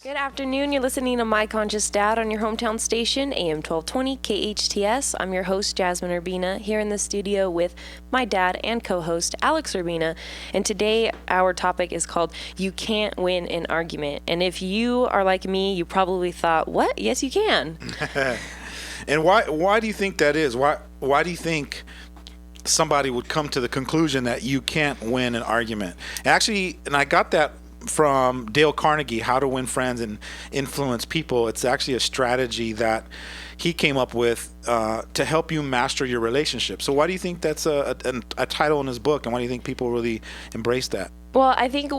Good afternoon. You're listening to My Conscious Dad on your hometown station, AM 1220 KHTS. I'm your host, Jasmine Urbina, here in the studio with my dad and co-host, Alex Urbina. And today, our topic is called You Can't Win an Argument. And if you are like me, you probably thought, what? Yes, you can. And why do you think that is? Why do you think somebody would come to the conclusion that you can't win an argument? Actually, and I got that from Dale Carnegie, How to Win Friends and Influence People. It's actually a strategy that he came up with to help you master your relationship. So why do you think that's a title in his book, and why do you think people really embrace that? Well, I think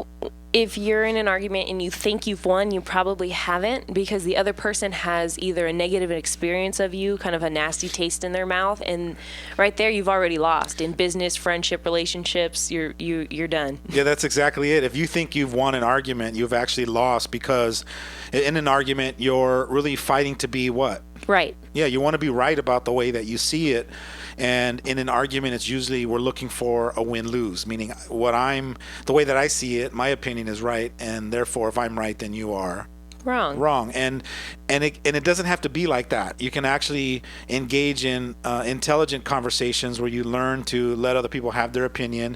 if you're in an argument and you think you've won, you probably haven't, because the other person has either a negative experience of you, kind of a nasty taste in their mouth, and right there you've already lost. In business, friendship, relationships, you're done. Yeah, that's exactly it. If you think you've won an argument, you've actually lost, because in an argument you're really fighting to be what? Right. Yeah, you want to be right about the way that you see it. And in an argument, it's usually we're looking for a win-lose, meaning the way that I see it, my opinion is right, and therefore if I'm right, then you are wrong. And it doesn't have to be like that. You can actually engage in intelligent conversations where you learn to let other people have their opinion,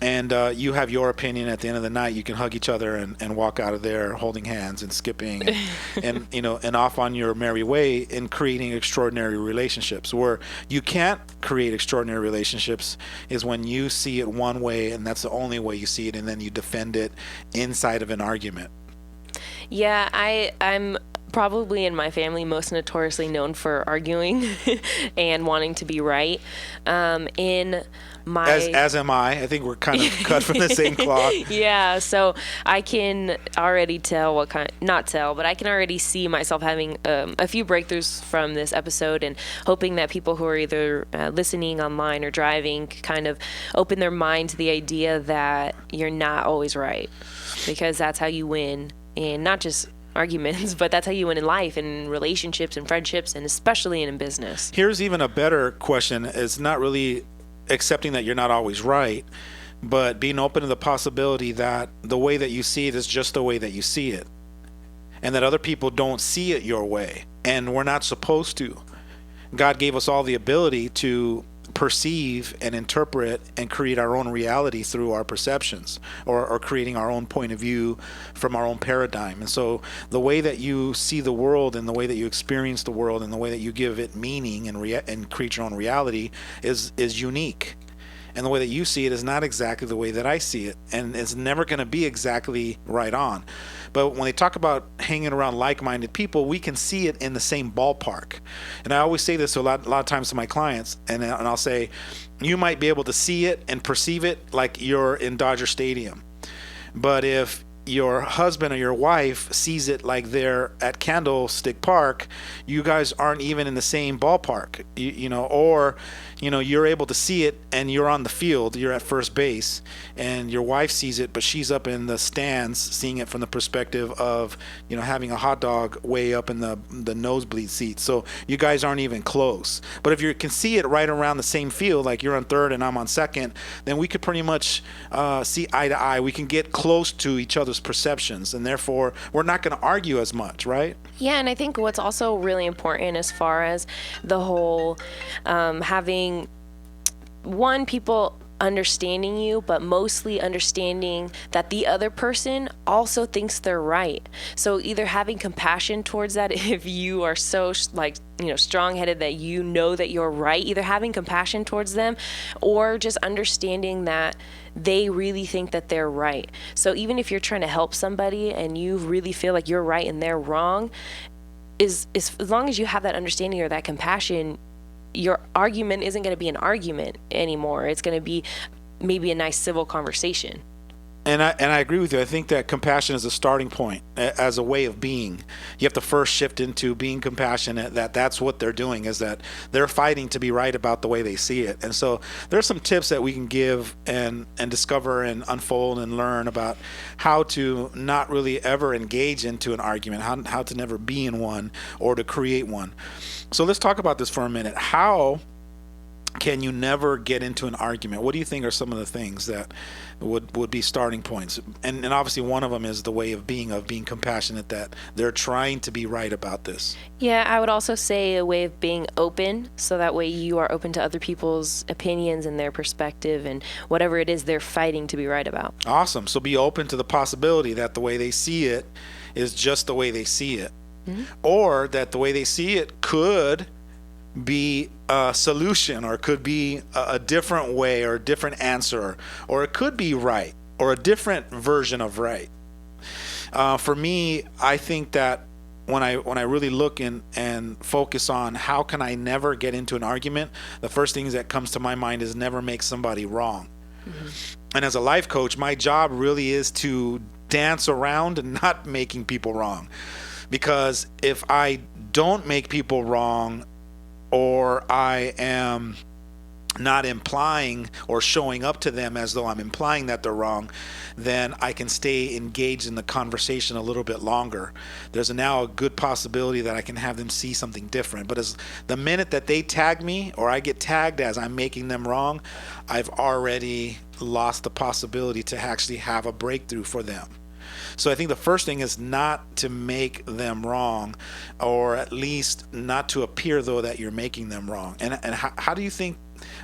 and you have your opinion. At the end of the night, you can hug each other and walk out of there holding hands and skipping and off on your merry way in creating extraordinary relationships. Where you can't create extraordinary relationships is when you see it one way and that's the only way you see it, and then you defend it inside of an argument. Yeah, I'm probably in my family most notoriously known for arguing and wanting to be right. As am I. I think we're kind of cut from the same cloth. Yeah, so I can already tell but I can already see myself having a few breakthroughs from this episode, and hoping that people who are either listening online or driving kind of open their mind to the idea that you're not always right, because that's how you win, and not just arguments, but that's how you win in life and in relationships and friendships, and especially in business. Here's even a better question. It's not really accepting that you're not always right, but being open to the possibility that the way that you see it is just the way that you see it, and that other people don't see it your way, and we're not supposed to. God gave us all the ability to perceive and interpret and create our own reality through our perceptions, or creating our own point of view from our own paradigm. And so the way that you see the world, and the way that you experience the world, and the way that you give it meaning and create your own reality is unique. And the way that you see it is not exactly the way that I see it, and it's never going to be exactly right on. But when they talk about hanging around like-minded people, we can see it in the same ballpark. And I always say this a lot of times to my clients, and I'll say, you might be able to see it and perceive it like you're in Dodger Stadium. But if your husband or your wife sees it like they're at Candlestick Park, you guys aren't even in the same ballpark. Or you're able to see it and you're on the field, you're at first base, and your wife sees it, but she's up in the stands seeing it from the perspective of having a hot dog way up in the nosebleed seat. So you guys aren't even close. But if you can see it right around the same field, like you're on third and I'm on second, then we could pretty much see eye to eye. We can get close to each other's perceptions, and therefore we're not going to argue as much, right? Yeah, and I think what's also really important as far as the whole having people understanding you, but mostly understanding that the other person also thinks they're right. So either having compassion towards that, if you are so strong-headed that you know that you're right, either having compassion towards them, or just understanding that they really think that they're right. So even if you're trying to help somebody and you really feel like you're right and they're wrong, is as long as you have that understanding or that compassion, your argument isn't going to be an argument anymore. It's going to be maybe a nice civil conversation. And I agree with you. I think that compassion is a starting point as a way of being. You have to first shift into being compassionate, that's what they're doing, is that they're fighting to be right about the way they see it. And so there's some tips that we can give and discover and unfold and learn about how to not really ever engage into an argument, how to never be in one or to create one. So let's talk about this for a minute. How can you never get into an argument? What do you think are some of the things that would be starting points? And obviously one of them is the way of being compassionate, that they're trying to be right about this. Yeah, I would also say a way of being open, so that way you are open to other people's opinions and their perspective and whatever it is they're fighting to be right about. Awesome. So be open to the possibility that the way they see it is just the way they see it. Or that the way they see it could be a solution, or it could be a different way, or a different answer, or it could be right, or a different version of right. For me, I think that when I really look and focus on how can I never get into an argument, the first thing that comes to my mind is never make somebody wrong. And as a life coach, my job really is to dance around and not making people wrong. Because if I don't make people wrong, or I am not implying or showing up to them as though I'm implying that they're wrong, then I can stay engaged in the conversation a little bit longer. There's now a good possibility that I can have them see something different. But as the minute that they tag me, or I get tagged as I'm making them wrong, I've already lost the possibility to actually have a breakthrough for them. So I think the first thing is not to make them wrong, or at least not to appear though that you're making them wrong. And how do you think,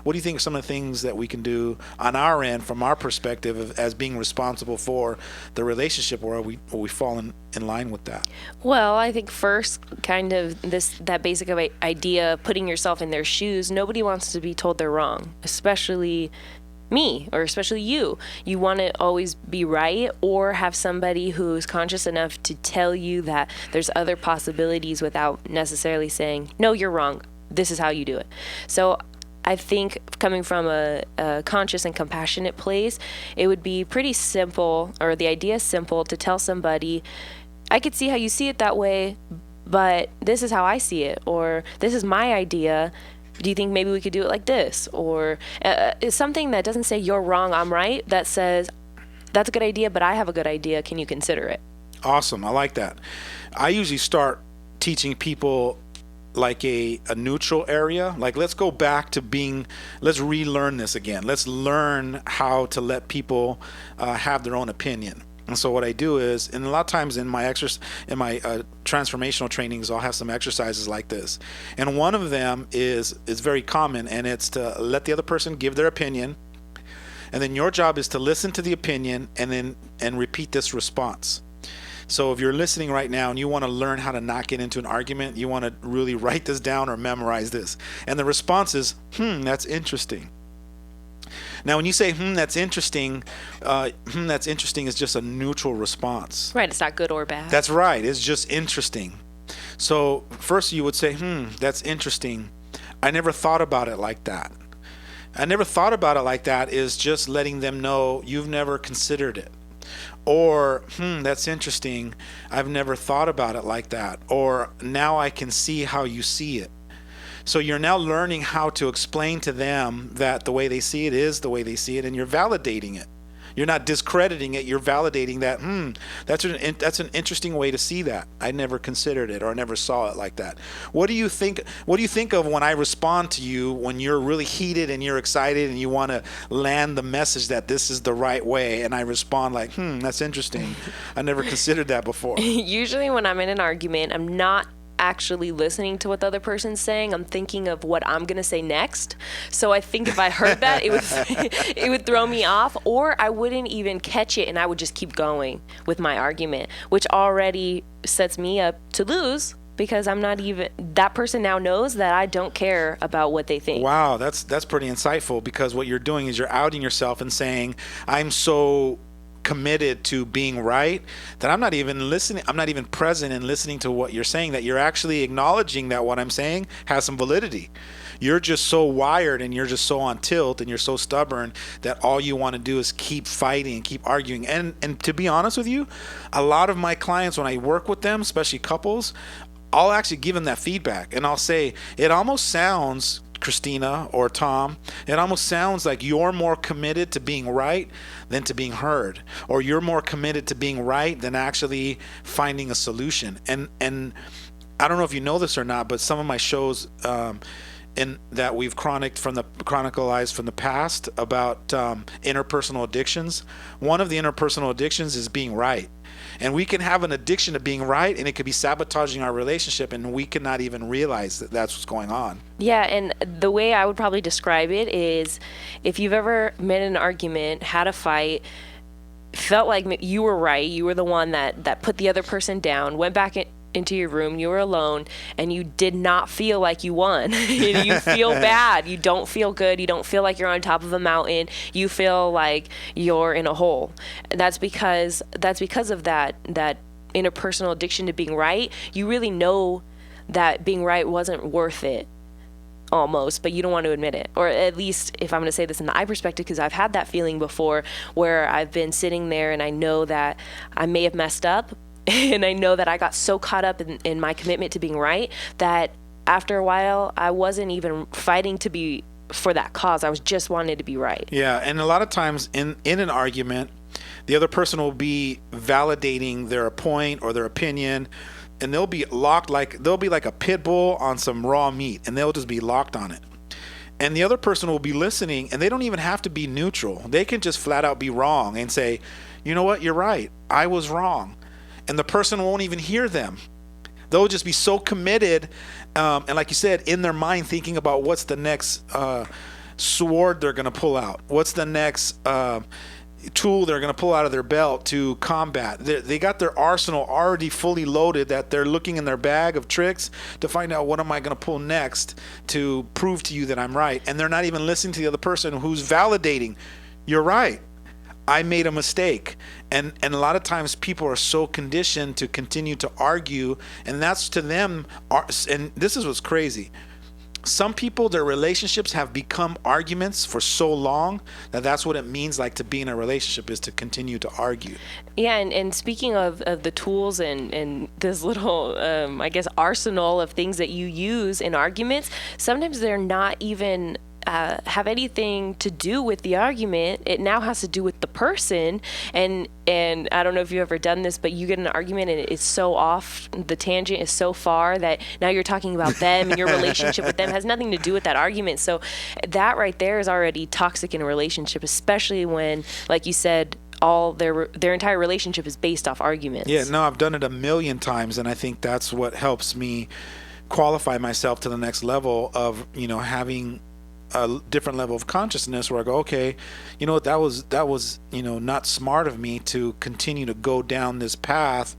what do you think are some of the things that we can do on our end, from our perspective as being responsible for the relationship, where we fall in line with that? Well, I think first, kind of that basic idea, putting yourself in their shoes. Nobody wants to be told they're wrong, especially me, or especially you. You want to always be right, or have somebody who's conscious enough to tell you that there's other possibilities without necessarily saying, no, you're wrong, this is how you do it. So I think coming from a conscious and compassionate place, it would be pretty simple, or the idea is simple, to tell somebody, I could see how you see it that way, but this is how I see it, or this is my idea. Do you think maybe we could do it like this? Or it's something that doesn't say you're wrong, I'm right, that says that's a good idea, but I have a good idea. Can you consider it? Awesome. I like that. I usually start teaching people like a neutral area. Like, let's go back to let's relearn this again. Let's learn how to let people have their own opinion. And so what I do is, and a lot of times in my transformational trainings, I'll have some exercises like this. And one of them is very common, and it's to let the other person give their opinion. And then your job is to listen to the opinion and repeat this response. So if you're listening right now and you want to learn how to not get into an argument, you want to really write this down or memorize this. And the response is, that's interesting. Now, when you say, that's interesting is just a neutral response. Right, it's not good or bad. That's right, it's just interesting. So first you would say, that's interesting. I never thought about it like that. I never thought about it like that is just letting them know you've never considered it. Or, that's interesting. I've never thought about it like that. Or, now I can see how you see it. So you're now learning how to explain to them that the way they see it is the way they see it, and you're validating it. You're not discrediting it. You're validating that, that's an interesting way to see that. I never considered it, or I never saw it like that. What do you think of when I respond to you when you're really heated and you're excited and you want to land the message that this is the right way, and I respond like, that's interesting. I never considered that before. Usually when I'm in an argument, I'm not actually listening to what the other person's saying. I'm thinking of what I'm gonna say next. So I think if I heard that, it would throw me off, or I wouldn't even catch it, and I would just keep going with my argument, which already sets me up to lose, because I'm not even, that person now knows that I don't care about what they think. Wow, that's pretty insightful, because what you're doing is you're outing yourself and saying, I'm so committed to being right that I'm not even listening. I'm not even present in listening to what you're saying, that you're actually acknowledging that what I'm saying has some validity. You're just so wired, and you're just so on tilt, and you're so stubborn that all you want to do is keep fighting and keep arguing. And to be honest with you, a lot of my clients, when I work with them, especially couples, I'll actually give them that feedback, and I'll say, it almost sounds, Christina or Tom, it almost sounds like you're more committed to being right than to being heard, or you're more committed to being right than actually finding a solution. And I don't know if you know this or not, but some of my shows in that we've chronicalized from the past about interpersonal addictions. One of the interpersonal addictions is being right. And we can have an addiction to being right, and it could be sabotaging our relationship, and we cannot even realize that that's what's going on. Yeah, and the way I would probably describe it is, if you've ever been in an argument, had a fight, felt like you were right, you were the one that put the other person down, went back into your room, you were alone, and you did not feel like you won. You feel bad. You don't feel good. You don't feel like you're on top of a mountain. You feel like you're in a hole. That's because of that interpersonal addiction to being right. You really know that being right wasn't worth it, almost, but you don't want to admit it. Or at least, if I'm going to say this in the I perspective, because I've had that feeling before, where I've been sitting there and I know that I may have messed up, and I know that I got so caught up in my commitment to being right that after a while I wasn't even fighting to be for that cause. I was just wanting to be right. Yeah, and a lot of times in an argument, the other person will be validating their point or their opinion, and they'll be like a pit bull on some raw meat, and they'll just be locked on it. And the other person will be listening, and they don't even have to be neutral. They can just flat out be wrong and say, you know what, you're right, I was wrong. And the person won't even hear them. They'll just be so committed, and like you said, in their mind thinking about what's the next sword they're going to pull out, what's the next tool they're going to pull out of their belt to combat. They got their arsenal already fully loaded, that they're looking in their bag of tricks to find out what am I going to pull next to prove to you that I'm right. And they're not even listening to the other person who's validating, you're right, I made a mistake. And a lot of times people are so conditioned to continue to argue, and that's to them, and this is what's crazy. Some people, their relationships have become arguments for so long that that's what it means like to be in a relationship, is to continue to argue. Yeah, and speaking of the tools and this little, I guess, arsenal of things that you use in arguments, sometimes they're not even have anything to do with the argument. It now has to do with the person. And I don't know if you've ever done this, but you get in an argument and it's so off, the tangent is so far that now you're talking about them and your relationship with them has nothing to do with that argument. So that right there is already toxic in a relationship, especially when, like you said, all their entire relationship is based off arguments. Yeah, no, I've done it a million times, and I think that's what helps me qualify myself to the next level of, having a different level of consciousness, where I go, okay, you know what, that was not smart of me to continue to go down this path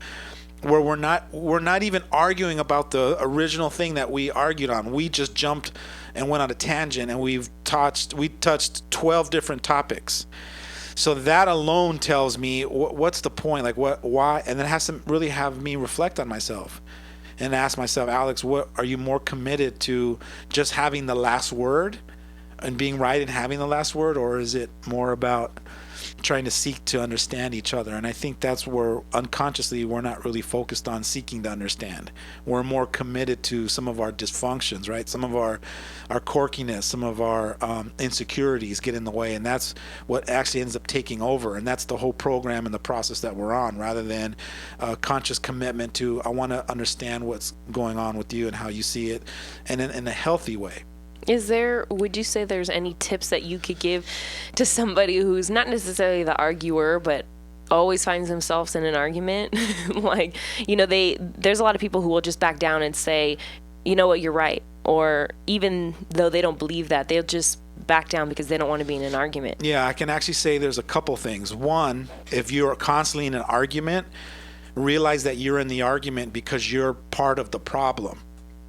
where we're not even arguing about the original thing that we argued on. We just jumped and went on a tangent, and we touched 12 different topics. So that alone tells me what's the point, like why, and it has to really have me reflect on myself and ask myself, Alex, what are you more committed to, just having the last word and being right and having the last word, or is it more about trying to seek to understand each other? And I think that's where unconsciously we're not really focused on seeking to understand. We're more committed to some of our dysfunctions, right? Some of our quirkiness, some of our insecurities get in the way, and that's what actually ends up taking over. And that's the whole program and the process that we're on, rather than a conscious commitment to, I want to understand what's going on with you and how you see it, and in a healthy way. Would you say there's any tips that you could give to somebody who's not necessarily the arguer, but always finds themselves in an argument? Like, there's a lot of people who will just back down and say, you know what, you're right. Or even though they don't believe that, they'll just back down because they don't want to be in an argument. Yeah, I can actually say there's a couple things. One, if you're constantly in an argument, realize that you're in the argument because you're part of the problem.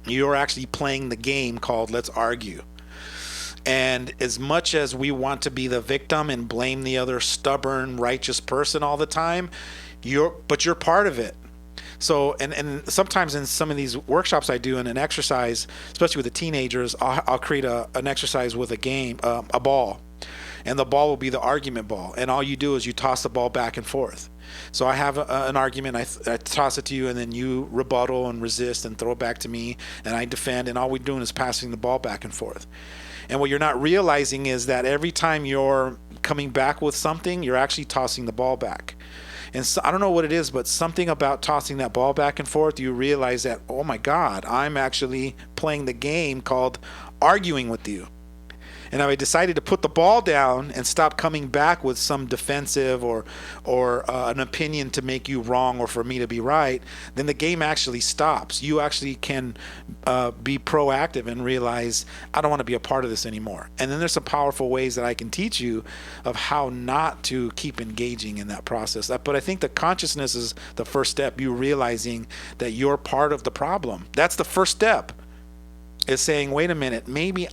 You're actually playing the game called let's argue. And as much as we want to be the victim and blame the other stubborn, righteous person all the time, you're part of it. So, and sometimes in some of these workshops I do in an exercise, especially with the teenagers, I'll create an exercise with a game, a ball. And the ball will be the argument ball. And all you do is you toss the ball back and forth. So I have an argument, I toss it to you, and then you rebuttal and resist and throw it back to me, and I defend, and all we're doing is passing the ball back and forth. And what you're not realizing is that every time you're coming back with something, you're actually tossing the ball back. And so, I don't know what it is, but something about tossing that ball back and forth, you realize that, oh my God, I'm actually playing the game called arguing with you. And if I decided to put the ball down and stop coming back with some defensive or an opinion to make you wrong or for me to be right, then the game actually stops. You actually can be proactive and realize, I don't want to be a part of this anymore. And then there's some powerful ways that I can teach you of how not to keep engaging in that process. But I think the consciousness is the first step. You realizing that you're part of the problem. That's the first step. Is saying, wait a minute, maybe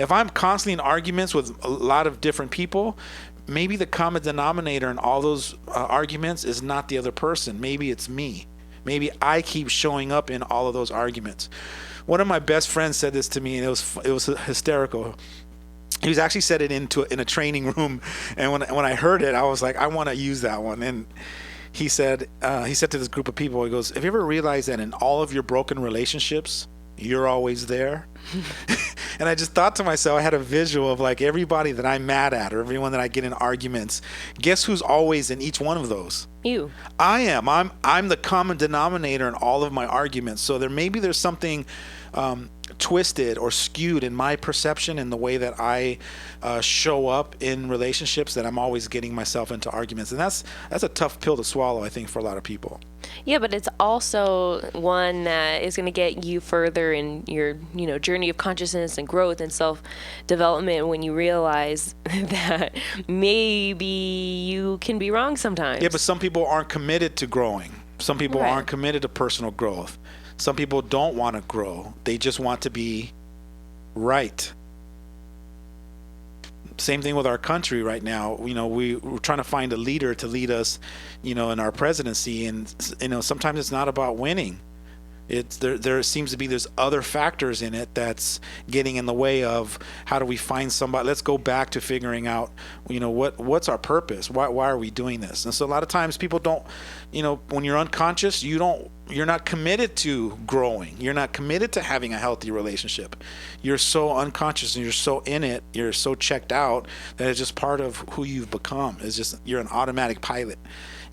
if I'm constantly in arguments with a lot of different people, maybe the common denominator in all those arguments is not the other person. Maybe it's me. Maybe I keep showing up in all of those arguments. One of my best friends said this to me, and it was hysterical. He was actually said it in a training room, and when I heard it, I was like, I want to use that one. And he said to this group of people, he goes, have you ever realized that in all of your broken relationships, you're always there? And I just thought to myself, I had a visual of like everybody that I'm mad at or everyone that I get in arguments. Guess who's always in each one of those? You. I am. I'm the common denominator in all of my arguments. So there's something twisted or skewed in my perception in the way that I show up in relationships, that I'm always getting myself into arguments. And that's a tough pill to swallow, I think, for a lot of people. Yeah, but it's also one that is going to get you further in your, journey of consciousness and growth and self-development when you realize that maybe you can be wrong sometimes. Yeah, but some people aren't committed to growing. Some people aren't committed to personal growth. Some people don't want to grow. They just want to be right. Same thing with our country right now. We're trying to find a leader to lead us, in our presidency. And, sometimes it's not about winning. There seems to be there's other factors in it that's getting in the way of how do we find somebody. Let's go back to figuring out, what's our purpose? Why are we doing this? And so a lot of times people don't, when you're unconscious, you're not committed to growing. You're not committed to having a healthy relationship. You're so unconscious and you're so in it, you're so checked out that it's just part of who you've become. It's just, you're an automatic pilot.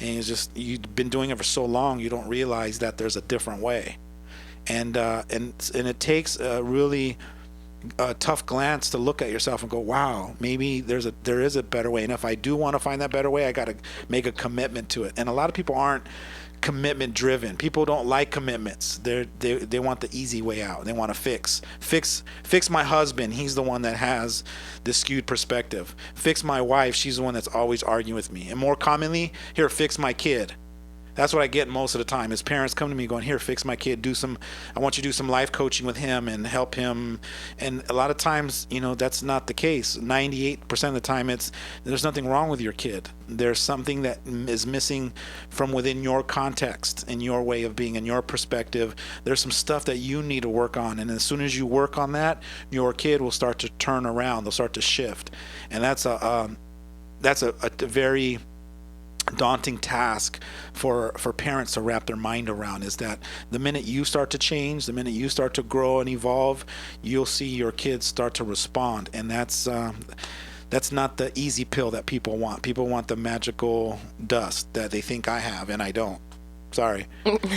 And it's just, you've been doing it for so long, you don't realize that there's a different way. And it takes a really tough glance to look at yourself and go, wow, maybe there is a better way. And if I do want to find that better way, I got to make a commitment to it. And a lot of people aren't commitment driven. People don't like commitments. They want the easy way out. They want to fix my husband. He's the one that has this skewed perspective. Fix my wife. She's the one that's always arguing with me. And more commonly, here, fix my kid. That's what I get most of the time is parents come to me going, here, fix my kid. I want you to do some life coaching with him and help him. And a lot of times, that's not the case. 98% of the time, there's nothing wrong with your kid. There's something that is missing from within your context and your way of being and your perspective. There's some stuff that you need to work on. And as soon as you work on that, your kid will start to turn around. They'll start to shift. And that's a very daunting task for parents to wrap their mind around, is that the minute you start to change, the minute you start to grow and evolve, you'll see your kids start to respond. And that's not the easy pill that people want. People want the magical dust that they think I have, and I don't. Sorry.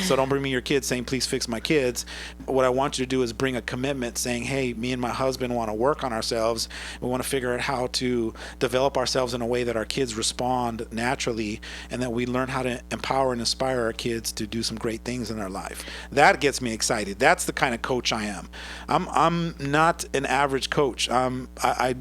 So don't bring me your kids saying, please fix my kids. What I want you to do is bring a commitment saying, hey, me and my husband want to work on ourselves. We want to figure out how to develop ourselves in a way that our kids respond naturally and that we learn how to empower and inspire our kids to do some great things in their life. That gets me excited. That's the kind of coach I am. I'm not an average coach. I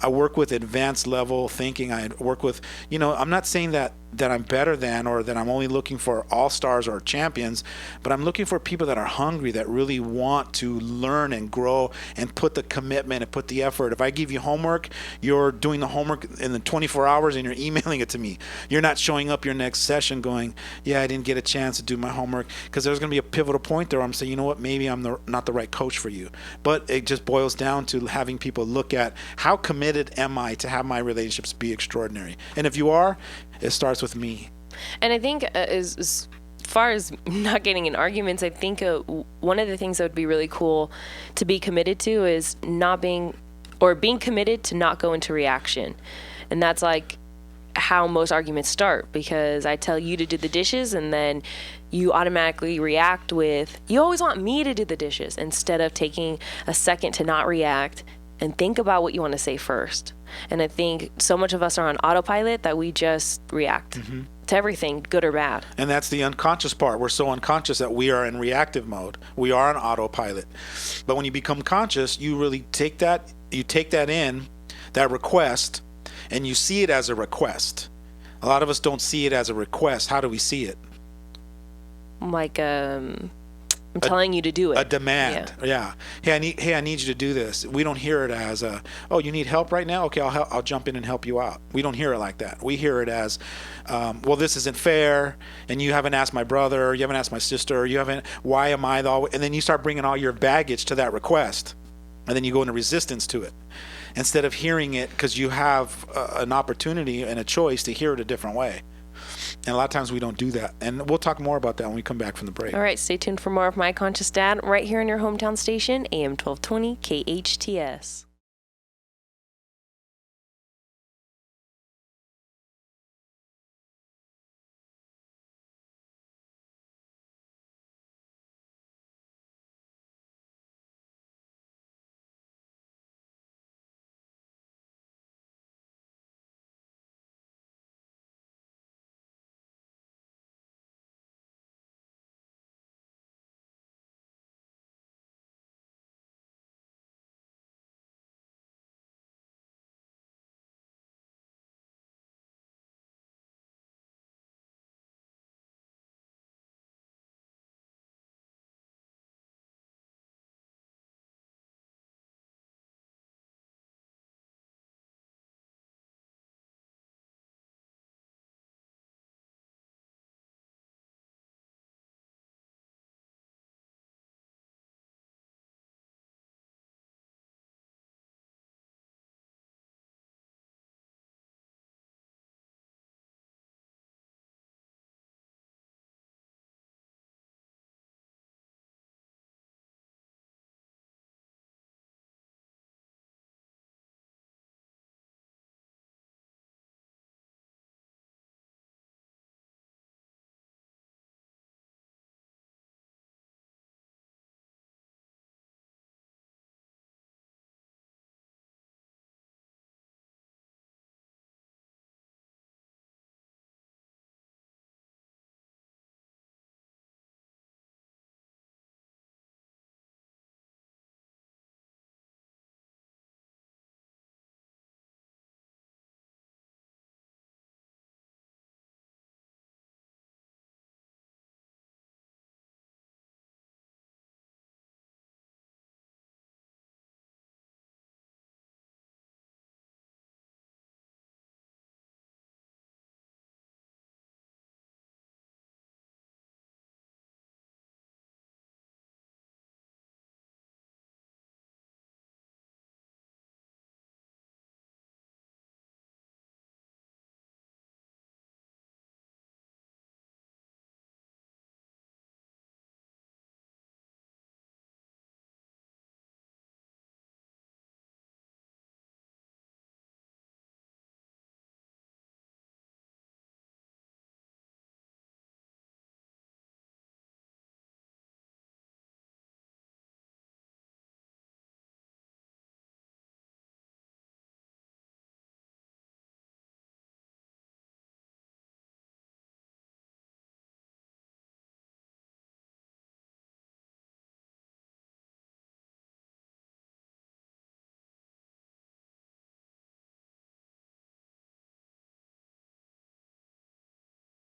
work with advanced level thinking. I work with, I'm not saying that I'm better than or that I'm only looking for all-stars or champions, but I'm looking for people that are hungry, that really want to learn and grow and put the commitment and put the effort. If I give you homework, you're doing the homework in the 24 hours and you're emailing it to me. You're not showing up your next session going, yeah, I didn't get a chance to do my homework, because there's going to be a pivotal point there where I'm saying, you know what, maybe I'm not the right coach for you. But it just boils down to having people look at how committed am I to have my relationships be extraordinary. And if you are, it starts with me. And I think as far as not getting in arguments, I think one of the things that would be really cool to be committed to is being committed to not go into reaction. And that's like how most arguments start, because I tell you to do the dishes and then you automatically react with, you always want me to do the dishes, instead of taking a second to not react and think about what you want to say first. And I think so much of us are on autopilot that we just react to everything, good or bad. And that's the unconscious part. We're so unconscious that we are in reactive mode. We are on autopilot. But when you become conscious, you really take that in, that request, and you see it as a request. A lot of us don't see it as a request. How do we see it? Like, I'm telling you to do it. A demand. Yeah. Hey, I need you to do this. We don't hear it as oh, you need help right now? Okay, I'll jump in and help you out. We don't hear it like that. We hear it as, well, this isn't fair, and you haven't asked my brother, or you haven't asked my sister, or you haven't, why am I the, and then you start bringing all your baggage to that request, and then you go into resistance to it, instead of hearing it because you have an opportunity and a choice to hear it a different way. And a lot of times we don't do that. And we'll talk more about that when we come back from the break. All right, stay tuned for more of My Conscious Dad right here on your hometown station, AM 1220 KHTS.